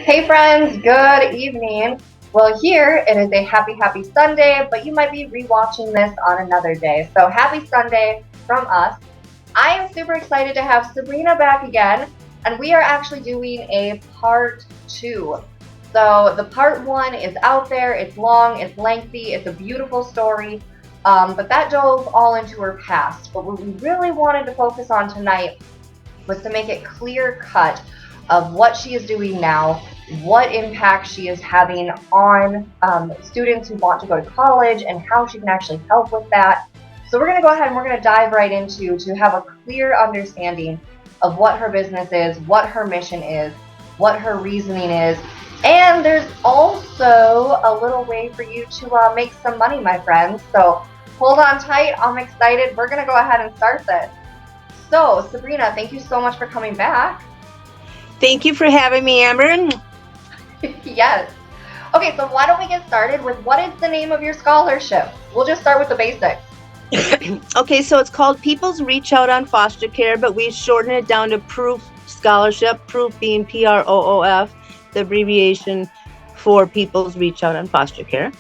Hey friends, good evening. Well, here it is a happy Sunday, but you might be rewatching this on another day. So happy Sunday from us. I am super excited to have Sabrina back again, and we are actually doing a part two. So the part one is out there, it's long, it's lengthy, it's a beautiful story, but that dove all into her past. But what we really wanted to focus on tonight was to make it clear cut of what she is doing now, what impact she is having on students who want to go to college, and how she can actually help with that. So we're going to go ahead and we're going to dive right into to have a clear understanding of what her business is, what her mission is, what her reasoning is, and there's also a little way for you to make some money, my friends. So hold on tight. I'm excited. We're going to go ahead and start this. So, Sabrina, thank you so much for coming back. Thank you for having me, Amber. Yes. Okay, so why don't we get started with what is the name of your scholarship? We'll just start with the basics. Okay, so it's called People's Reach Out on Foster Care, but we shorten it down to Proof Scholarship, Proof being PROOF, the abbreviation for People's Reach Out on Foster Care.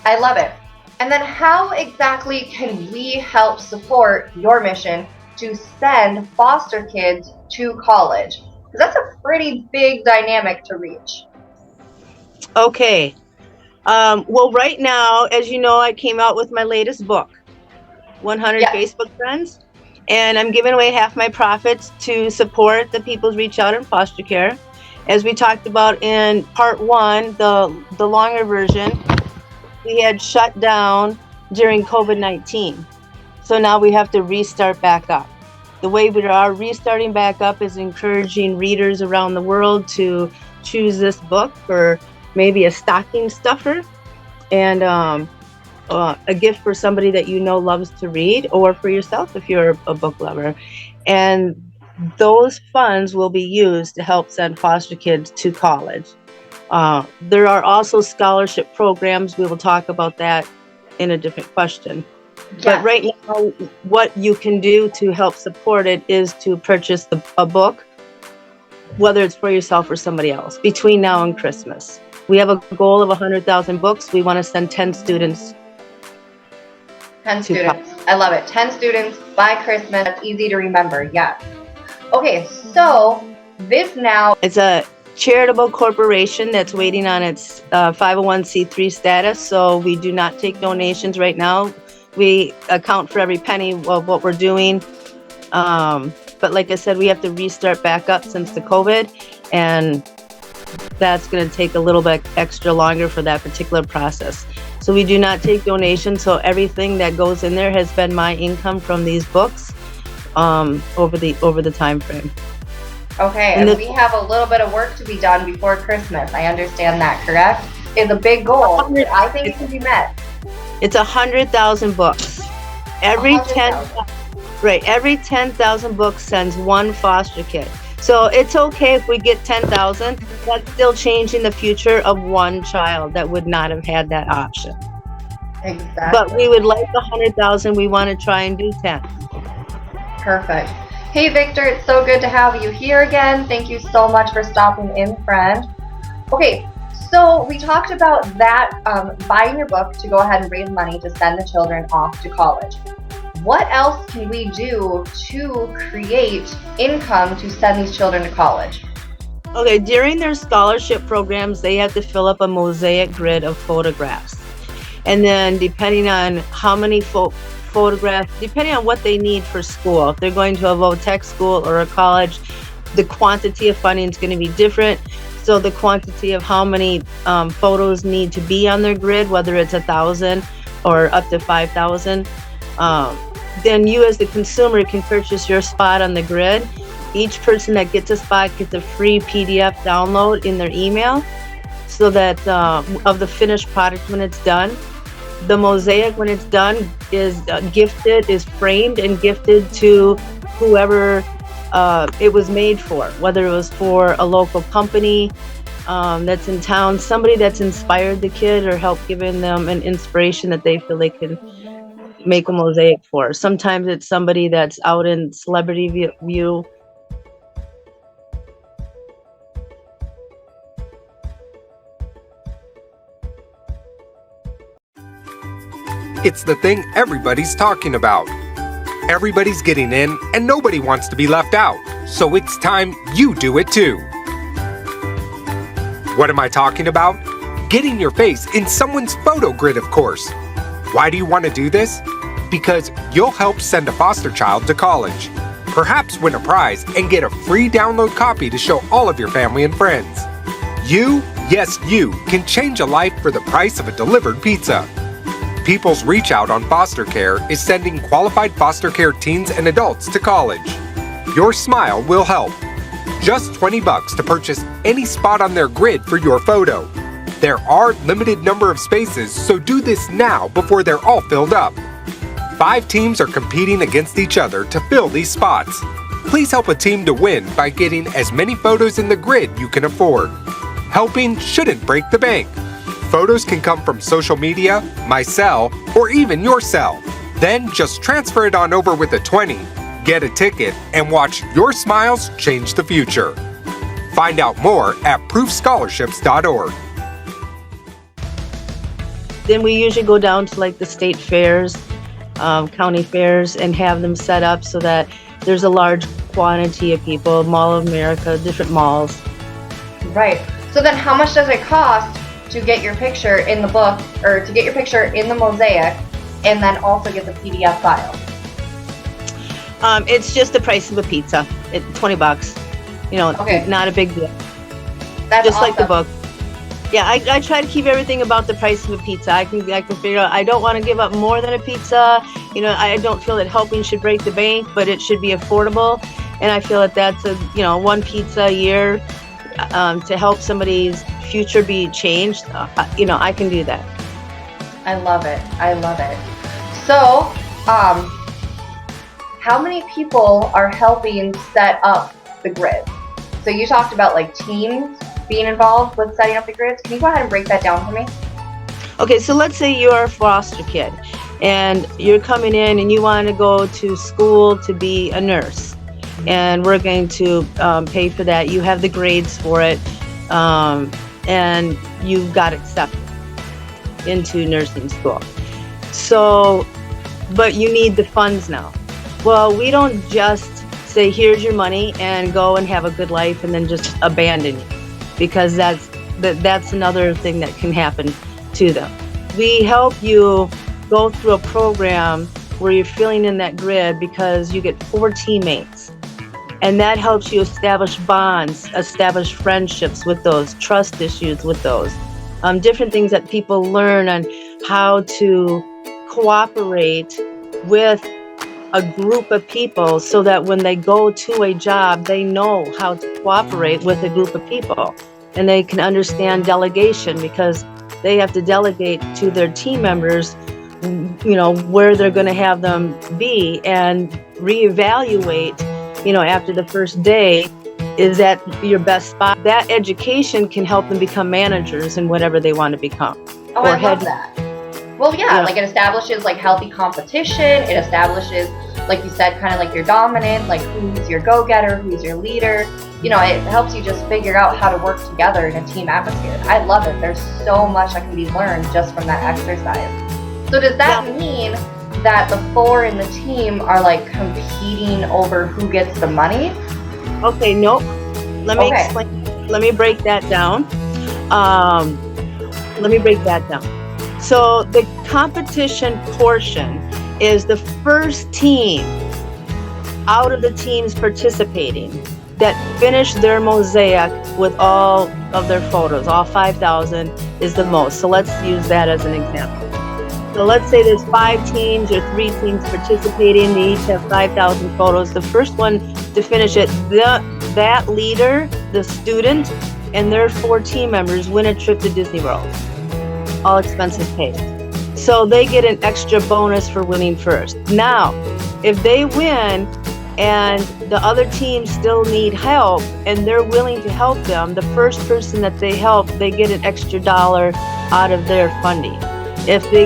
I love it. And then how exactly can we help support your mission to send foster kids to college? Because that's a pretty big dynamic to reach. Okay. Well, right now, as you know, I came out with my latest book, 100 Facebook Friends, and I'm giving away half my profits to support the People's Reach Out in Foster Care. As we talked about in part one, the longer version, we had shut down during COVID-19. So now we have to restart back up. The way we are restarting back up is encouraging readers around the world to choose this book for maybe a stocking stuffer and a gift for somebody that you know loves to read, or for yourself if you're a book lover. And those funds will be used to help send foster kids to college. There are also scholarship programs. We will talk about that in a different question. But right now, what you can do to help support it is to purchase a book, whether it's for yourself or somebody else, between now and Christmas. We have a goal of 100,000 books. We want to send 10 students. 10 students. I love it. 10 students by Christmas. That's easy to remember. Yes. Okay, so this now... It's a charitable corporation that's waiting on its 501c3 status, so we do not take donations right now. We account for every penny of what we're doing, but like I said, we have to restart back up since the COVID, and that's going to take a little bit extra longer for that particular process. So we do not take donations, so everything that goes in there has been my income from these books over the time frame. Okay, and we have a little bit of work to be done before Christmas. I understand that, correct? It's a big goal. I think it can be met. It's 100,000 books. Every 10,000 books sends one foster kid. So it's okay if we get 10,000. That's still changing the future of one child that would not have had that option. Exactly. But we would like 100,000. We want to try and do 10. Perfect. Hey, Victor, it's so good to have you here again. Thank you so much for stopping in, friend. Okay, so we talked about that, buying your book to go ahead and raise money to send the children off to college. What else can we do to create income to send these children to college? Okay, during their scholarship programs, they have to fill up a mosaic grid of photographs. And then depending on how many photographs, depending on what they need for school, if they're going to a vo-tech school or a college, the quantity of funding is going to be different. So the quantity of how many photos need to be on their grid, whether it's 1,000 or up to 5,000, then you as the consumer can purchase your spot on the grid. Each person that gets a spot gets a free PDF download in their email, so that of the finished product when it's done. The mosaic, when it's done, is gifted, is framed and gifted to whoever it was made for, whether it was for a local company that's in town, somebody that's inspired the kid or helped giving them an inspiration that they feel they can make a mosaic for. Sometimes it's somebody that's out in celebrity view. It's the thing everybody's talking about. Everybody's getting in and nobody wants to be left out. So it's time you do it too. What am I talking about? Getting your face in someone's photo grid, of course. Why do you want to do this? Because you'll help send a foster child to college. Perhaps win a prize and get a free download copy to show all of your family and friends. You, yes you, can change a life for the price of a delivered pizza. People's Reach Out on foster care is sending qualified foster care teens and adults to college. Your smile will help. Just $20 to purchase any spot on their grid for your photo. There are limited number of spaces, so do this now before they're all filled up. 5 teams are competing against each other to fill these spots. Please help a team to win by getting as many photos in the grid you can afford. Helping shouldn't break the bank. Photos can come from social media, my cell, or even your cell. Then just transfer it on over with a 20, get a ticket, and watch your smiles change the future. Find out more at proofscholarships.org. Then we usually go down to like the state fairs, county fairs, and have them set up so that there's a large quantity of people, Mall of America, different malls. Right. So then how much does it cost to get your picture in the book, or to get your picture in the mosaic, and then also get the PDF file? It's just the price of a pizza. It's $20. You know, Okay. Not a big deal. That's Just like the awesome. book. Yeah, I try to keep everything about the price of a pizza. I can figure out, I don't want to give up more than a pizza. You know, I don't feel that helping should break the bank, but it should be affordable. And I feel that that's one pizza a year to help somebody's future be changed. I can do that. I love it. I love it. So, how many people are helping set up the grid? So you talked about like teams being involved with setting up the grids. Can you go ahead and break that down for me? Okay, so let's say you're a foster kid and you're coming in and you want to go to school to be a nurse, and we're going to pay for that. You have the grades for it, and you got accepted into nursing school. So, but you need the funds now. Well, we don't just say, here's your money and go and have a good life and then just abandon you, because that's another thing that can happen to them. We help you go through a program where you're filling in that grid because you get 4 teammates, and that helps you establish bonds, establish friendships with those, trust issues with those, different things that people learn on how to cooperate with a group of people, so that when they go to a job, they know how to cooperate with a group of people, and they can understand delegation, because they have to delegate to their team members, where they're going to have them be, and reevaluate, after the first day, is that your best spot? That education can help them become managers in whatever they want to become. Oh, I love that. Well, yeah, like it establishes like healthy competition. It establishes, like you said, kind of like your dominant, like who's your go-getter, who's your leader. It helps you just figure out how to work together in a team atmosphere. I love it. There's so much that can be learned just from that exercise. So does that mean that the 4 in the team are like competing over who gets the money? Okay, nope. Let me explain. Let me break that down. So the competition portion is the first team out of the teams participating that finish their mosaic with all of their photos. All 5,000 is the most. So let's use that as an example. So let's say there's 5 teams or 3 teams participating. They each have 5,000 photos. The first one to finish it, that leader, the student, and their 4 team members win a trip to Disney World. All expenses paid. So they get an extra bonus for winning first. Now, if they win and the other teams still need help and they're willing to help them, the first person that they help, they get an extra $1 out of their funding. If they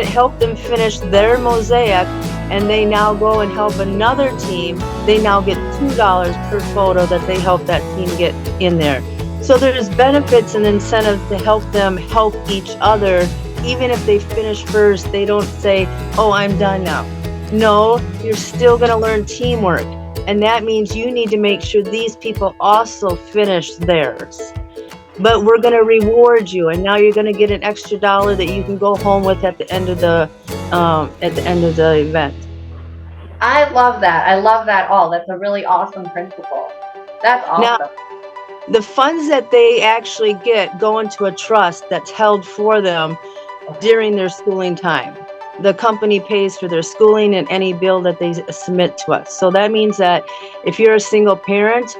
help them finish their mosaic and they now go and help another team, they now get $2 per photo that they help that team get in there. So there's benefits and incentives to help them help each other even if they finish first, they don't say, oh, I'm done now. No, you're still going to learn teamwork. And that means you need to make sure these people also finish theirs. But we're going to reward you, and now you're going to get an extra $1 that you can go home with at the end of the event. I love that. I love that all. That's a really awesome principle. That's awesome. Now, the funds that they actually get go into a trust that's held for them during their schooling time. The company pays for their schooling and any bill that they submit to us. So that means that if you're a single parent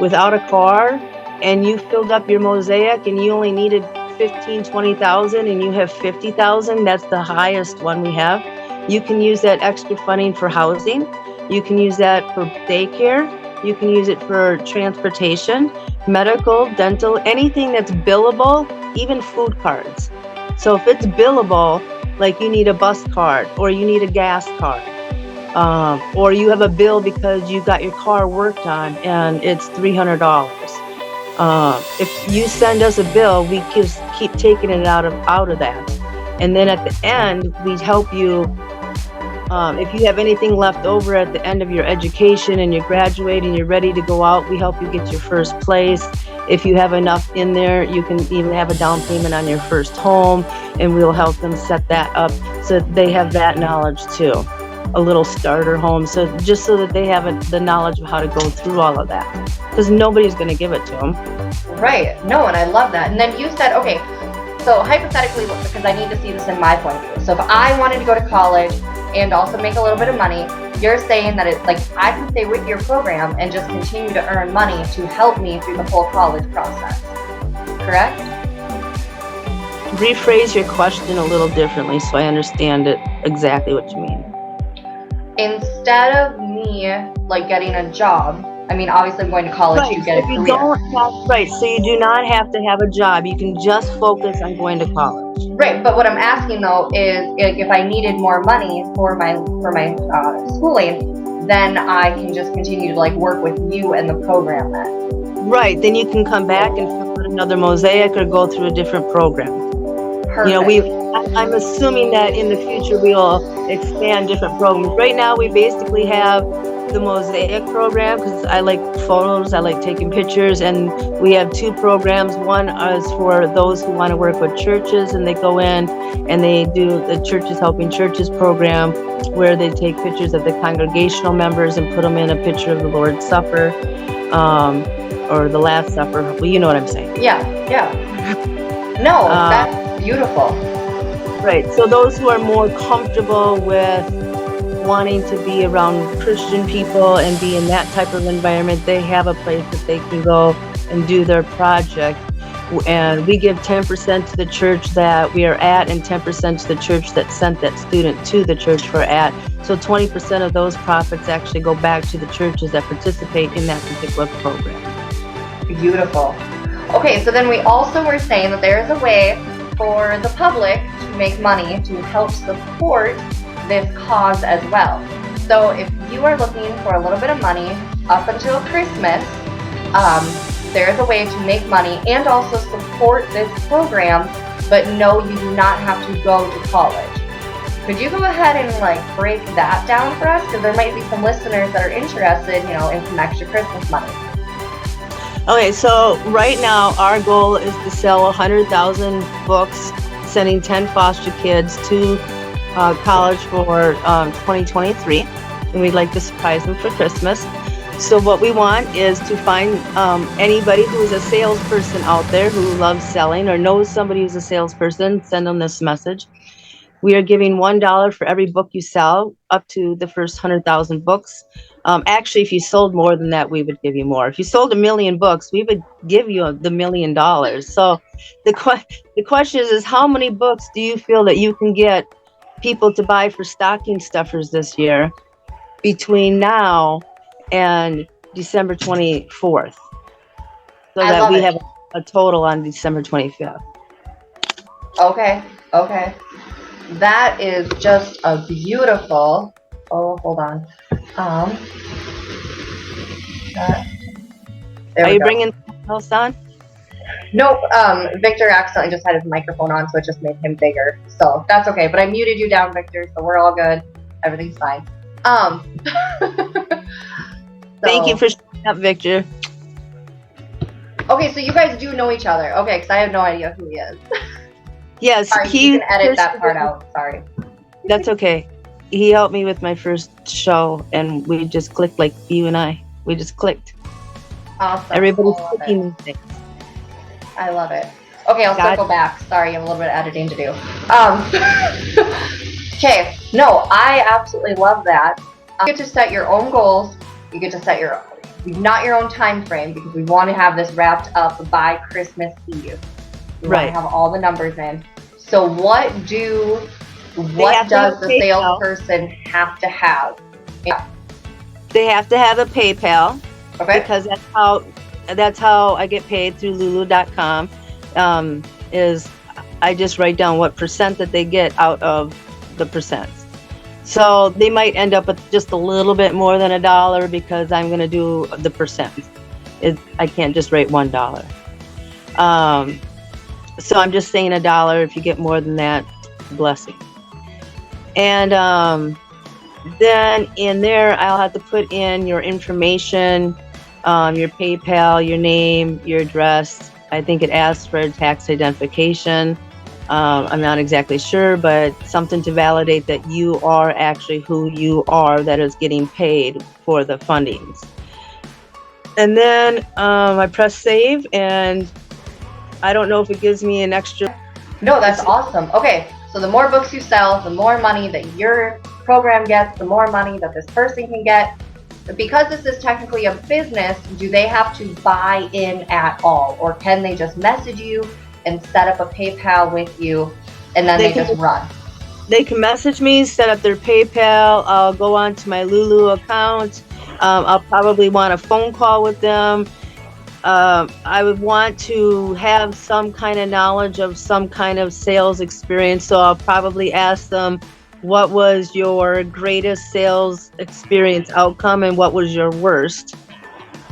without a car and you filled up your mosaic and you only needed 15, 20,000 and you have 50,000, that's the highest one we have. You can use that extra funding for housing. You can use that for daycare. You can use it for transportation, medical, dental, anything that's billable, even food cards. So if it's billable, like you need a bus card or you need a gas card, or you have a bill because you got your car worked on and it's $300. If you send us a bill, we just keep taking it out of that. And then at the end, we help you. If you have anything left over at the end of your education and you graduate and you're ready to go out, we help you get your first place. If you have enough in there, you can even have a down payment on your first home, and we'll help them set that up so that they have that knowledge too. A little starter home, so just so that they have the knowledge of how to go through all of that, because nobody's going to give it to them. Right. No, and I love that. And then you said, okay, so hypothetically, because I need to see this in my point of view. So if I wanted to go to college and also make a little bit of money, you're saying that it's like I can stay with your program and just continue to earn money to help me through the whole college process. Correct? Rephrase your question a little differently so I understand it exactly what you mean. Instead of me like getting a job, I mean, obviously I'm going to college to get a career. So you do not have to have a job. You can just focus on going to college. Right, but what I'm asking though is if I needed more money for my schooling, then I can just continue to like work with you and the program then. Right, then you can come back and fill out another mosaic or go through a different program. Perfect. You know, I'm assuming that in the future we will expand different programs. Right now we basically have the mosaic program because I like photos, I like taking pictures, and we have two programs. One is for those who want to work with churches, and they go in and they do the Churches Helping Churches program where they take pictures of the congregational members and put them in a picture of the Lord's Supper or the Last Supper. Well, you know what I'm saying. Yeah. No, that's beautiful. Right, so those who are more comfortable with wanting to be around Christian people and be in that type of environment, they have a place that they can go and do their project. And we give 10% to the church that we are at and 10% to the church that sent that student to the church we're at. So 20% of those profits actually go back to the churches that participate in that particular program. Beautiful. Okay, so then we also were saying that there is a way for the public to make money to help support this cause as well. So if you are looking for a little bit of money up until Christmas, there's a way to make money and also support this program, but no, you do not have to go to college. Could you go ahead and like break that down for us? Because there might be some listeners that are interested, in some extra Christmas money. Okay, so right now our goal is to sell 100,000 books, sending 10 foster kids to college for 2023, and we'd like to surprise them for Christmas. So what we want is to find anybody who is a salesperson out there who loves selling or knows somebody who's a salesperson, send them this message. We are giving $1 for every book you sell up to the first 100,000 books. Actually, if you sold more than that, we would give you more. If you sold 1 million books, we would give you the $1 million. So the question is how many books do you feel that you can get people to buy for stocking stuffers this year between now and December 24th? So that we have a total on December 25th. Okay. That is just a beautiful. Oh, hold on. Are you bringing something else on? Nope. Victor accidentally just had his microphone on, so it just made him bigger. So that's okay. But I muted you down, Victor, so we're all good. Everything's fine. Thank you for showing up, Victor. Okay, so you guys do know each other. Okay, because I have no idea who he is. Yes, Sorry, you can edit that part out. Sorry. That's okay. He helped me with my first show, and we just clicked like you and I. We just clicked. Awesome. Everybody's clicking these things. I love it. Okay, I'll circle back. Sorry, I have a little bit of editing to do. Okay, no, I absolutely love that. You get to set your own goals. You get to set not your own time frame, because we want to have this wrapped up by Christmas Eve. We want to have all the numbers in. So what does the salesperson have to have? Yeah. They have to have a PayPal. Okay. Because that's how I get paid through Lulu.com. Is I just write down what percent that they get out of the percents. So they might end up with just a little bit more than $1 because I'm going to do the percent. I can't just write $1. So I'm just saying $1. If you get more than that, blessing. And then in there, I'll have to put in your information, your PayPal, your name, your address. I think it asks for a tax identification. I'm not exactly sure, but something to validate that you are actually who you are that is getting paid for the fundings. And then I press save, and I don't know if it gives me an extra. No, that's awesome. Okay, so the more books you sell, the more money that your program gets, the more money that this person can get. Because this is technically a business, do they have to buy in at all? Or can they just message you and set up a PayPal with you, and then they just run? They can message me, set up their PayPal. I'll go on to my Lulu account. I'll probably want a phone call with them. I would want to have some kind of knowledge of some kind of sales experience. So I'll probably ask them, what was your greatest sales experience outcome and what was your worst?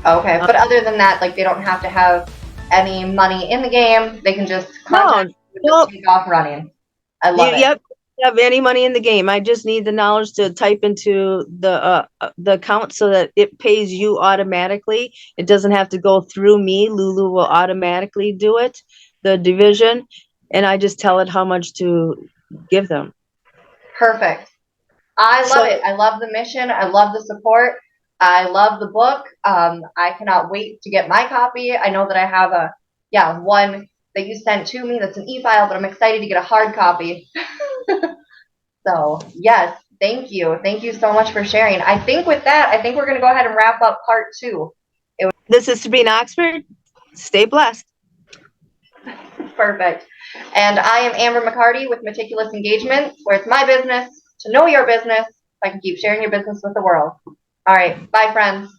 Okay, but other than that, like, they don't have to have any money in the game. They can just contact you and take off running. I love it. Yep. Have any money in the game. I just need the knowledge to type into the account so that it pays you automatically. It doesn't have to go through me. Lulu will automatically do it, the division, and I just tell it how much to give them. Perfect. I love it. I love the mission. I love the support. I love the book. I cannot wait to get my copy. I know that I have one that you sent to me that's an e-file, but I'm excited to get a hard copy. So, yes, thank you. Thank you so much for sharing. I think with that, we're going to go ahead and wrap up part 2. This is Sabrina Oxford. Stay blessed. Perfect. And I am Amber McCarty with Meticulous Engagement, where it's my business to know your business so I can keep sharing your business with the world. All right. Bye, friends.